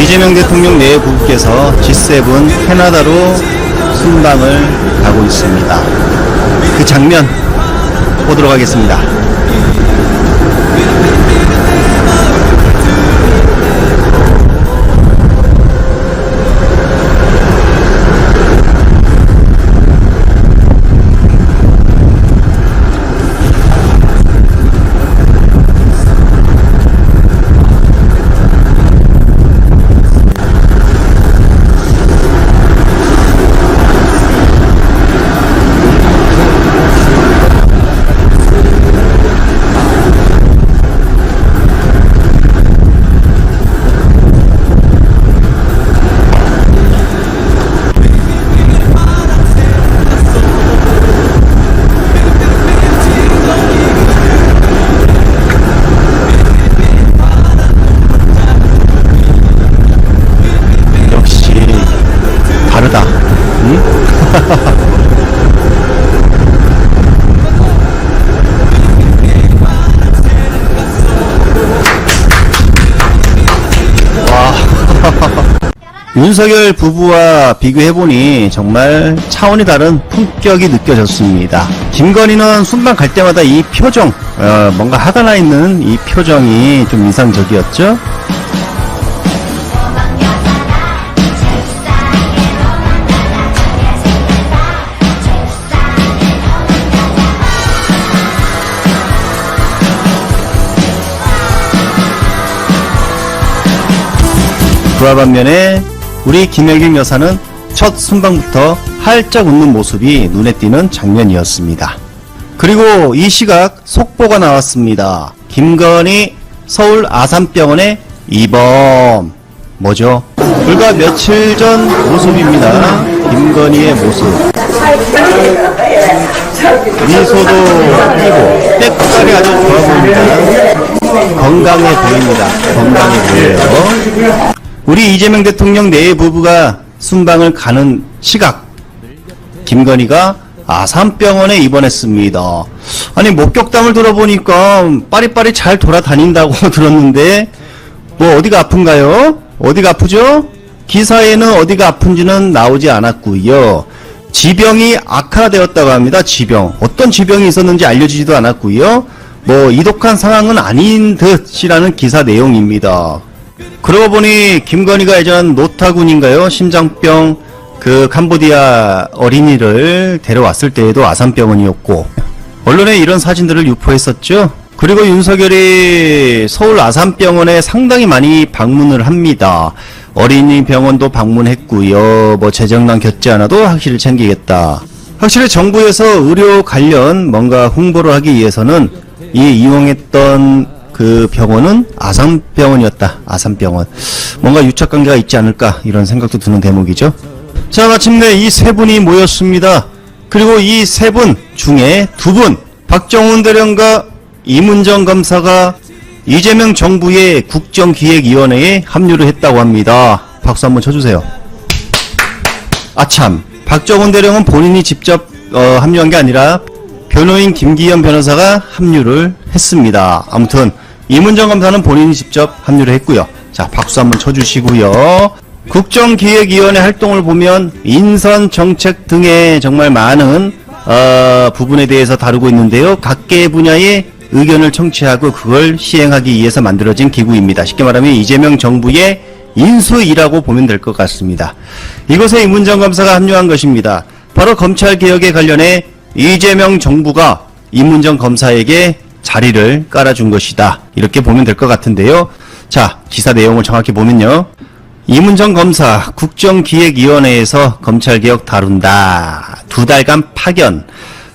이재명 대통령 내부부께서 G7 캐나다로 순방을 가고 있습니다. 그 장면 보도록 하겠습니다. 다르다. 응? 와. 윤석열 부부와 비교해보니 정말 차원이 다른 품격이 느껴졌습니다. 김건희는 순방 갈 때마다 이 표정, 뭔가 화가 나 있는 이 표정이 좀 인상적이었죠? 그와 반면에 우리 김혜경 여사는 첫 순방부터 활짝 웃는 모습이 눈에 띄는 장면이었습니다. 그리고 이 시각 속보가 나왔습니다. 김건희 서울 아산병원에 입원. 뭐죠? 불과 며칠 전 모습입니다. 김건희의 모습. 미소도 띄고 때깔이 아주 좋아 보입니다. 건강해 보입니다. 건강해 보여요. 우리 이재명 대통령 내부부가 순방을 가는 시각, 김건희가 아산병원에 입원했습니다. 아니 목격담을 들어보니까 빠리빠리 잘 돌아다닌다고 들었는데 뭐 어디가 아픈가요? 어디가 아프죠? 기사에는 어디가 아픈지는 나오지 않았고요. 지병이 악화되었다고 합니다. 지병. 어떤 지병이 있었는지 알려지지도 않았고요. 뭐 이독한 상황은 아닌 듯이라는 기사 내용입니다. 그러고 보니 김건희가 예전 노타군인가요? 심장병 그 캄보디아 어린이를 데려왔을 때에도 아산병원이었고 언론에 이런 사진들을 유포했었죠. 그리고 윤석열이 서울 아산병원에 상당히 많이 방문을 합니다. 어린이 병원도 방문했고요. 뭐 재정난 겪지 않아도 확실히 챙기겠다. 확실히 정부에서 의료 관련 뭔가 홍보를 하기 위해서는 이 이용했던 그 병원은 아산병원이었다. 아산병원. 뭔가 유착관계가 있지 않을까 이런 생각도 드는 대목이죠. 자, 마침내 이 세 분이 모였습니다. 그리고 이 세 분 중에 두 분, 박정훈 대령과 이문정 검사가 이재명 정부의 국정기획위원회에 합류를 했다고 합니다. 박수 한번 쳐주세요. 아참, 박정훈 대령은 본인이 직접 합류한 게 아니라 변호인 김기현 변호사가 합류를 했습니다. 아무튼 이문정 검사는 본인이 직접 합류를 했고요. 자, 박수 한번 쳐주시고요. 국정기획위원회 활동을 보면 인선 정책 등의 정말 많은 부분에 대해서 다루고 있는데요. 각계 분야의 의견을 청취하고 그걸 시행하기 위해서 만들어진 기구입니다. 쉽게 말하면 이재명 정부의 인수위라고 보면 될 것 같습니다. 이곳에 이문정 검사가 합류한 것입니다. 바로 검찰개혁에 관련해 이재명 정부가 이문정 검사에게 자리를 깔아준 것이다. 이렇게 보면 될 것 같은데요. 자, 기사 내용을 정확히 보면요. 이문정 검사 국정기획위원회에서 검찰개혁 다룬다. 2달간 파견.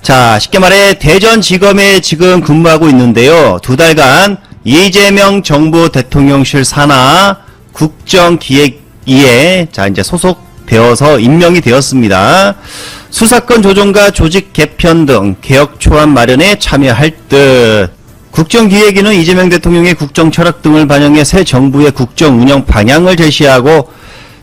자, 쉽게 말해 대전지검에 지금 근무하고 있는데요. 2달간 이재명 정부 대통령실 산하 국정기획위에 자 이제 소속되어서 임명이 되었습니다. 수사권 조정과 조직 개편 등 개혁 초안 마련에 참여할 듯. 국정기획위는 이재명 대통령의 국정 철학 등을 반영해 새 정부의 국정 운영 방향을 제시하고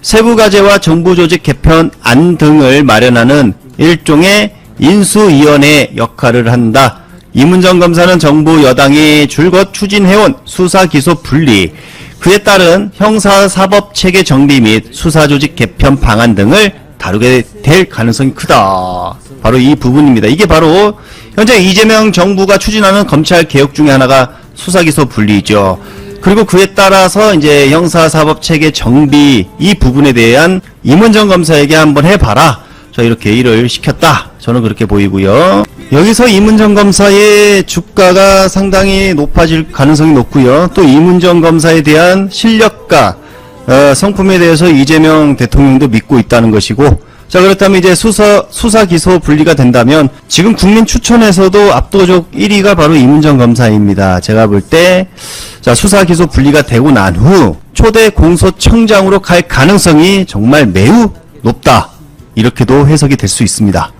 세부 과제와 정부 조직 개편안 등을 마련하는 일종의 인수위원회 역할을 한다. 이문정 검사는 정부 여당이 줄곧 추진해온 수사 기소 분리 그에 따른 형사사법체계 정비 및 수사조직 개편 방안 등을 다루게 될 가능성이 크다. 바로 이 부분입니다. 이게 바로 현재 이재명 정부가 추진하는 검찰 개혁 중에 하나가 수사기소 분리죠. 그리고 그에 따라서 이제 형사사법체계 정비 이 부분에 대한 임은정 검사에게 한번 해봐라. 저 이렇게 일을 시켰다. 저는 그렇게 보이고요. 여기서 임은정 검사의 주가가 상당히 높아질 가능성이 높고요. 또 임은정 검사에 대한 실력과 성품에 대해서 이재명 대통령도 믿고 있다는 것이고, 자 그렇다면 이제 수사 기소 분리가 된다면 지금 국민 추천에서도 압도적 1위가 바로 임은정 검사입니다. 제가 볼 때 자 수사 기소 분리가 되고 난 후 초대 공소청장으로 갈 가능성이 정말 매우 높다. 이렇게도 해석이 될 수 있습니다.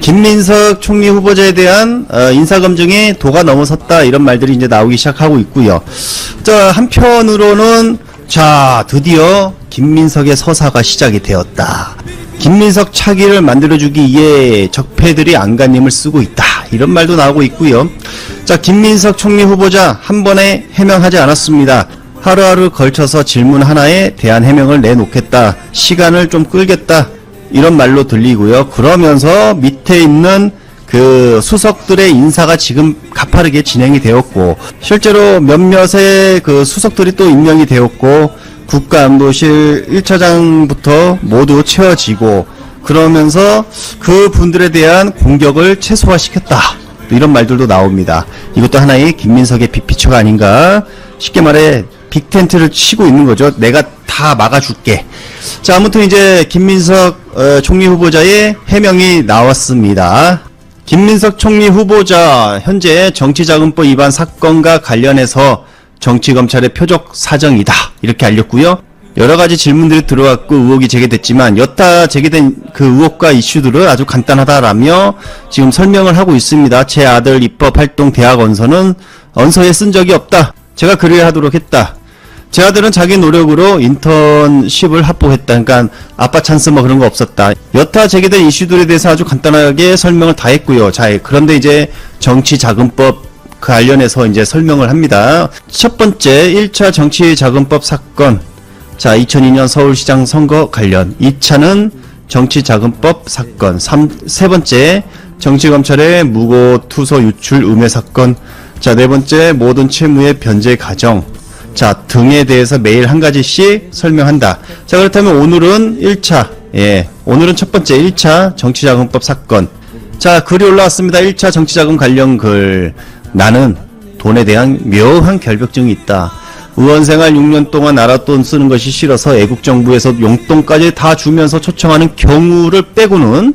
김민석 총리 후보자에 대한 인사검증이 도가 넘어섰다 이런 말들이 이제 나오기 시작하고 있고요. 자 한편으로는 자 드디어 김민석의 서사가 시작이 되었다. 김민석 차기를 만들어주기 위해 적폐들이 안간힘을 쓰고 있다. 이런 말도 나오고 있고요. 자, 김민석 총리 후보자 한 번에 해명하지 않았습니다. 하루하루 걸쳐서 질문 하나에 대한 해명을 내놓겠다. 시간을 좀 끌겠다. 이런 말로 들리고요. 그러면서 밑에 있는 그 수석들의 인사가 지금 가파르게 진행이 되었고, 실제로 몇몇의 그 수석들이 또 임명이 되었고, 국가안보실 1차장부터 모두 채워지고, 그러면서 그 분들에 대한 공격을 최소화시켰다. 이런 말들도 나옵니다. 이것도 하나의 김민석의 빅피처가 아닌가. 쉽게 말해 빅텐트를 치고 있는 거죠. 내가 다 막아줄게. 자, 아무튼 이제 김민석 총리 후보자의 해명이 나왔습니다. 김민석 총리 후보자 현재 정치자금법 위반 사건과 관련해서 정치검찰의 표적 사정이다 이렇게 알렸고요. 여러가지 질문들이 들어왔고 의혹이 제기됐지만 여타 제기된 그 의혹과 이슈들은 아주 간단하다라며 지금 설명을 하고 있습니다. 제 아들 입법활동 대학 언서는 언서에 쓴 적이 없다. 제가 그래야 하도록 했다. 제 아들은 자기 노력으로 인턴십을 합격했다. 그러니까 아빠 찬스 뭐 그런 거 없었다. 여타 제기된 이슈들에 대해서 아주 간단하게 설명을 다 했고요. 자, 그런데 이제 정치자금법 관련해서 이제 설명을 합니다. 첫 번째 1차 정치자금법 사건. 자, 2002년 서울시장 선거 관련. 2차는 정치자금법 사건. 세 번째 정치검찰의 무고 투서 유출 음해 사건. 자, 네 번째 모든 채무의 변제 과정. 자, 등에 대해서 매일 한 가지씩 설명한다. 자, 그렇다면 오늘은 1차. 예. 오늘은 첫 번째 1차 정치자금법 사건. 자, 글이 올라왔습니다. 1차 정치자금 관련 글. 나는 돈에 대한 묘한 결벽증이 있다. 의원생활 6년 동안 나라 돈 쓰는 것이 싫어서 애국정부에서 용돈까지 다 주면서 초청하는 경우를 빼고는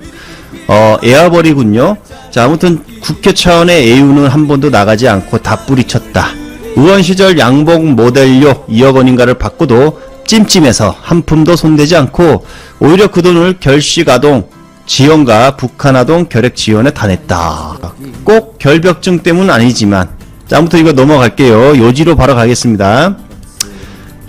애아버리군요. 자, 아무튼 국회 차원의 애유는 한 번도 나가지 않고 다 뿌리쳤다. 의원 시절 양복 모델료 2억 원인가를 받고도 찜찜해서 한 푼도 손대지 않고 오히려 그 돈을 결식아동 지원과 북한아동 결핵 지원에 다 냈다. 꼭 결벽증 때문은 아니지만, 자, 아무튼 이거 넘어갈게요. 요지로 바로 가겠습니다.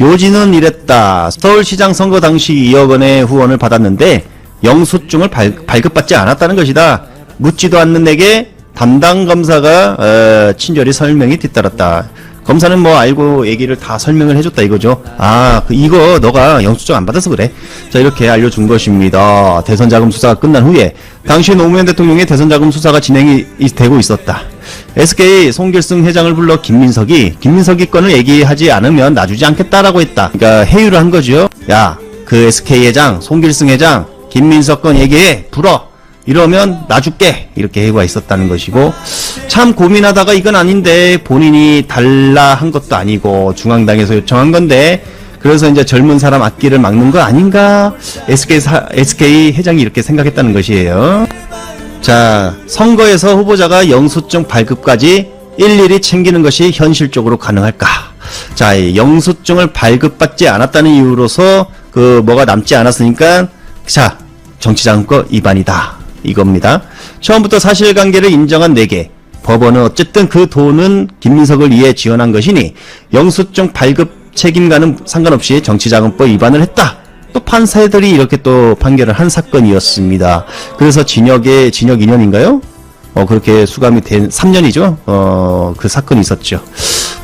요지는 이랬다. 서울시장 선거 당시 2억 원의 후원을 받았는데 영수증을 발급받지 않았다는 것이다. 묻지도 않는 내게 담당 검사가 친절히 설명이 뒤따랐다. 검사는 뭐 알고 얘기를 다 설명을 해줬다 이거죠. 아, 이거 너가 영수증 안 받아서 그래. 자, 이렇게 알려준 것입니다. 대선자금 수사가 끝난 후에 당시 노무현 대통령의 대선자금 수사가 진행이 되고 있었다. SK 송길승 회장을 불러 김민석이 건을 얘기하지 않으면 놔주지 않겠다라고 했다. 그러니까 회유를 한 거죠. 야, 그 SK 회장, 송길승 회장, 김민석 건 얘기해. 불어. 이러면 놔줄게. 이렇게 해가 있었다는 것이고, 참 고민하다가 이건 아닌데 본인이 달라 한 것도 아니고 중앙당에서 요청한 건데, 그래서 이제 젊은 사람 앞길을 막는 거 아닌가? SK 회장이 이렇게 생각했다는 것이에요. 자, 선거에서 후보자가 영수증 발급까지 일일이 챙기는 것이 현실적으로 가능할까? 자, 영수증을 발급받지 않았다는 이유로서 뭐가 남지 않았으니까, 자, 정치자금법 위반이다. 이겁니다. 처음부터 사실관계를 인정한 4개. 법원은 어쨌든 그 돈은 김민석을 위해 지원한 것이니 영수증 발급 책임과는 상관없이 정치자금법 위반을 했다. 또 판사들이 이렇게 또 판결을 한 사건이었습니다. 그래서 징역 2년인가요? 그렇게 수감이 된 3년이죠. 그 사건이 있었죠.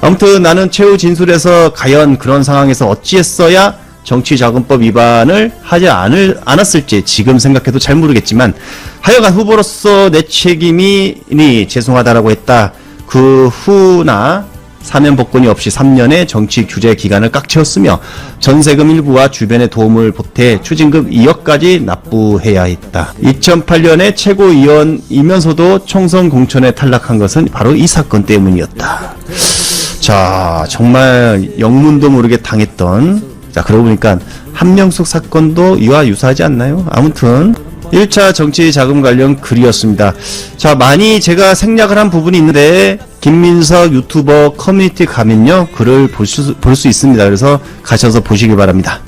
아무튼 나는 최후 진술에서 과연 그런 상황에서 어찌했어야 정치자금법 위반을 하지 않았을지 지금 생각해도 잘 모르겠지만 하여간 후보로서 내 책임이니 죄송하다라고 했다. 그 후나 사면 복권이 없이 3년의 정치 규제 기간을 꽉 채웠으며 전세금 일부와 주변의 도움을 보태 추징금 2억까지 납부해야 했다. 2008년에 최고위원이면서도 총선 공천에 탈락한 것은 바로 이 사건 때문이었다. 자, 정말 영문도 모르게 당했던, 자, 그러고 보니까 한명숙 사건도 이와 유사하지 않나요? 아무튼 1차 정치 자금 관련 글이었습니다. 자, 많이 제가 생략을 한 부분이 있는데 김민석 유튜버 커뮤니티 가면요 글을 볼 수 있습니다. 그래서 가셔서 보시기 바랍니다.